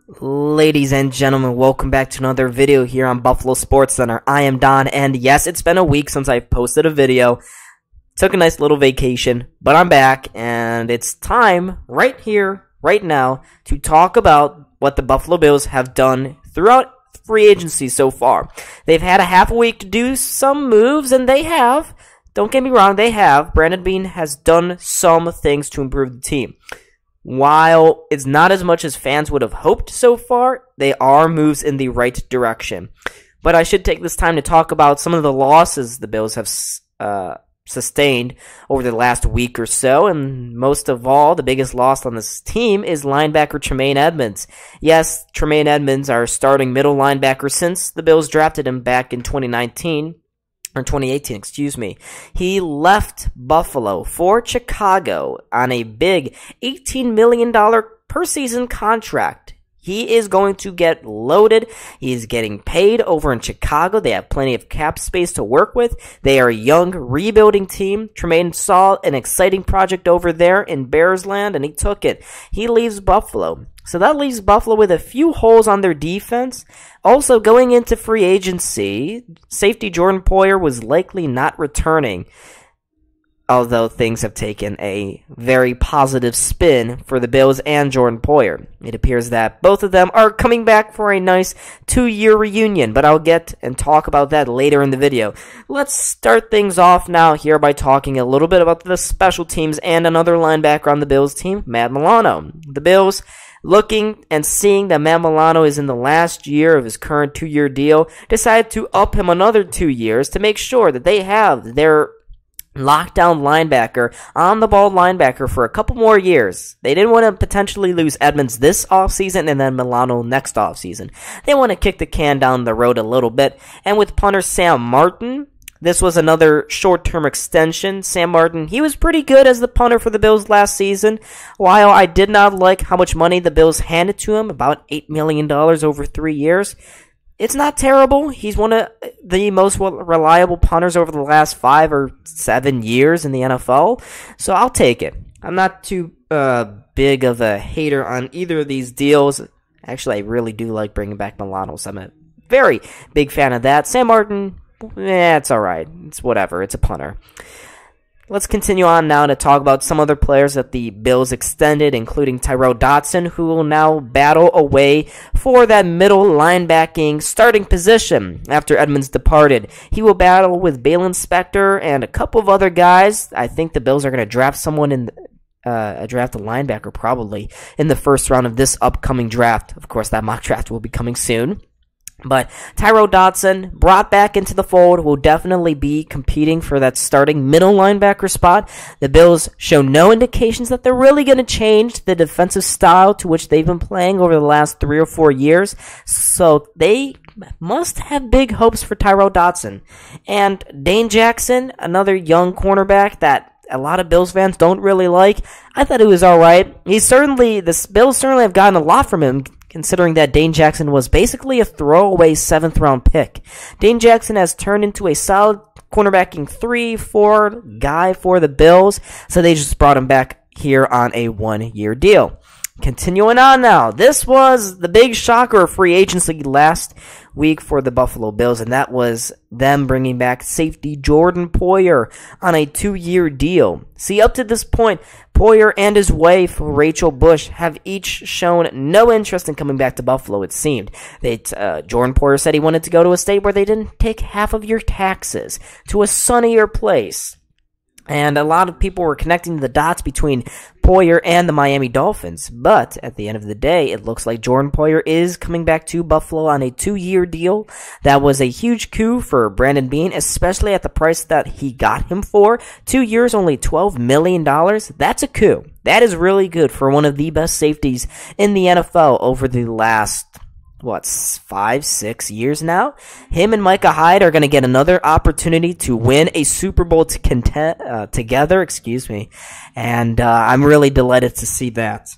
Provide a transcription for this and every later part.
Ladies and gentlemen, welcome back to another video here on Buffalo SportsCenter. I am Don, and yes, it's been a week since I posted a video. Took a nice little vacation, but I'm back, and it's time right here, right now, to talk about what the Buffalo Bills have done throughout free agency so far. They've had a half a week to do some moves, and they have. Don't get me wrong, they have. Brandon Beane has done some things to improve the team. While it's not as much as fans would have hoped so far, they are moves in the right direction. But I should take this time to talk about some of the losses the Bills have sustained over the last week or so. And most of all, the biggest loss on this team is linebacker Tremaine Edmunds. Yes, Tremaine Edmunds, our starting middle linebacker since the Bills drafted him back in 2018, excuse me. He left Buffalo for Chicago on a big $18 million per season contract. He is going to get loaded. He's getting paid over in Chicago. They have plenty of cap space to work with. They are a young, rebuilding team. Tremaine saw an exciting project over there in Bears land, and he took it. He leaves Buffalo. So that leaves Buffalo with a few holes on their defense. Also, going into free agency, safety Jordan Poyer was likely not returning, although things have taken a very positive spin for the Bills and Jordan Poyer. It appears that both of them are coming back for a nice 2-year reunion, but I'll get and talk about that later in the video. Let's start things off now here by talking a little bit about the special teams and another linebacker on the Bills team, Matt Milano. The Bills, looking and seeing that Matt Milano is in the last year of his current 2-year deal, decided to up him another 2 years to make sure that they have their lockdown linebacker, on-the-ball linebacker for a couple more years. They didn't want to potentially lose Edmunds this offseason and then Milano next offseason. They want to kick the can down the road a little bit. And with punter Sam Martin, this was another short-term extension. Sam Martin, he was pretty good as the punter for the Bills last season. While I did not like how much money the Bills handed to him, about $8 million over 3 years, it's not terrible. He's one of the most reliable punters over the last 5 or 7 years in the NFL, so I'll take it. I'm not too big of a hater on either of these deals. Actually, I really do like bringing back Milano, so I'm a very big fan of that. Sam Martin, it's alright. It's whatever. It's a punter. Let's continue on now to talk about some other players that the Bills extended, including Tyrel Dodson, who will now battle away for that middle linebacking starting position after Edmunds departed. He will battle with Balen Spector and a couple of other guys. I think the Bills are going to draft someone in draft a linebacker probably in the first round of this upcoming draft. Of course, that mock draft will be coming soon. But Tyrel Dodson, brought back into the fold, will definitely be competing for that starting middle linebacker spot. The Bills show no indications that they're really going to change the defensive style to which they've been playing over the last 3 or 4 years. So they must have big hopes for Tyrel Dodson. And Dane Jackson, another young cornerback that a lot of Bills fans don't really like. I thought it was alright. The Bills certainly have gotten a lot from him, considering that Dane Jackson was basically a throwaway 7th-round pick. Dane Jackson has turned into a solid cornerbacking 3-4 guy for the Bills, so they just brought him back here on a 1-year deal. Continuing on now, this was the big shocker of free agency last week for the Buffalo Bills, and that was them bringing back safety Jordan Poyer on a 2-year deal. See, up to this point, Poyer and his wife, Rachel Bush, have each shown no interest in coming back to Buffalo, it seemed. Jordan Poyer said he wanted to go to a state where they didn't take half of your taxes, to a sunnier place. And a lot of people were connecting the dots between Poyer and the Miami Dolphins. But at the end of the day, it looks like Jordan Poyer is coming back to Buffalo on a 2-year deal. That was a huge coup for Brandon Beane, especially at the price that he got him for. 2 years, only $12 million. That's a coup. That is really good for one of the best safeties in the NFL over the last 5-6 years now. Him and Micah Hyde are going to get another opportunity to win a Super Bowl together, and I'm really delighted to see that.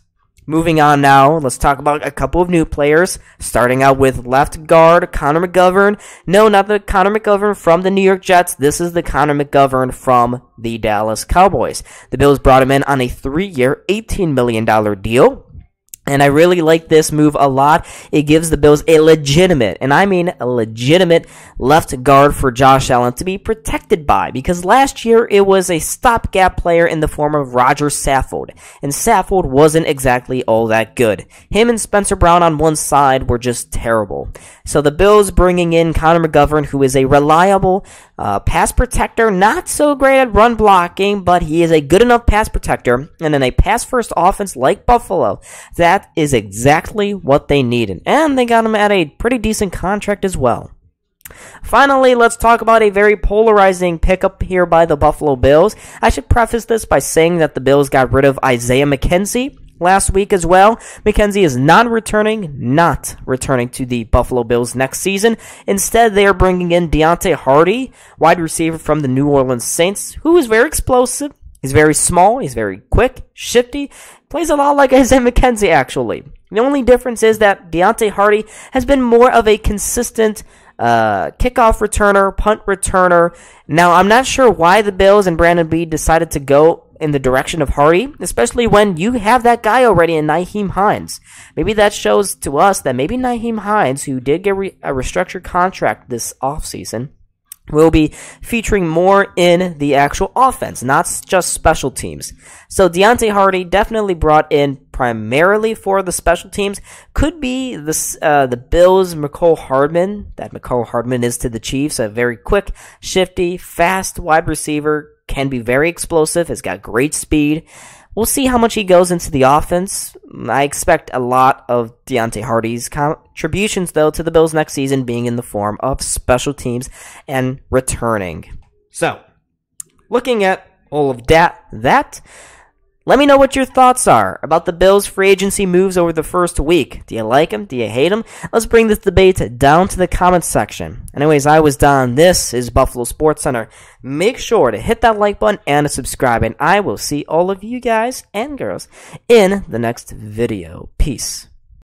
Moving on now, let's talk about a couple of new players, starting out with left guard Connor McGovern. No, not the Connor McGovern from the New York Jets. This is the Connor McGovern from the Dallas Cowboys. The Bills brought him in on a 3-year, $18 million deal. And I really like this move a lot. It gives the Bills a legitimate, and I mean a legitimate, left guard for Josh Allen to be protected by. Because last year, it was a stopgap player in the form of Roger Saffold. And Saffold wasn't exactly all that good. Him and Spencer Brown on one side were just terrible. So the Bills bringing in Connor McGovern, who is a reliable pass protector, not so great at run blocking, but he is a good enough pass protector. And then a pass-first offense like Buffalo, that is exactly what they needed. And they got him at a pretty decent contract as well. Finally, let's talk about a very polarizing pickup here by the Buffalo Bills. I should preface this by saying that the Bills got rid of Isaiah McKenzie last week as well. McKenzie is not returning to the Buffalo Bills next season. Instead, they are bringing in Deontay Hardy, wide receiver from the New Orleans Saints, who is very explosive. He's very small, he's very quick, shifty, plays a lot like Isaiah McKenzie, actually. The only difference is that Deontay Hardy has been more of a consistent kickoff returner, punt returner. Now, I'm not sure why the Bills and Brandon Beane decided to go in the direction of Hardy, especially when you have that guy already in Nyheim Hines. Maybe that shows to us that maybe Nyheim Hines, who did get a restructured contract this offseason, will be featuring more in the actual offense, not just special teams. So Deontay Hardy definitely brought in primarily for the special teams. Could be the Bills' Mecole Hardman, that Mecole Hardman is to the Chiefs, a very quick, shifty, fast wide receiver, can be very explosive, has got great speed. We'll see how much he goes into the offense. I expect a lot of Deontay Hardy's contributions, though, to the Bills next season being in the form of special teams and returning. So, looking at all of that, let me know what your thoughts are about the Bills' free agency moves over the first week. Do you like them? Do you hate them? Let's bring this debate down to the comments section. Anyways, I was Don. This is Buffalo SportsCenter. Make sure to hit that like button and to subscribe, and I will see all of you guys and girls in the next video. Peace.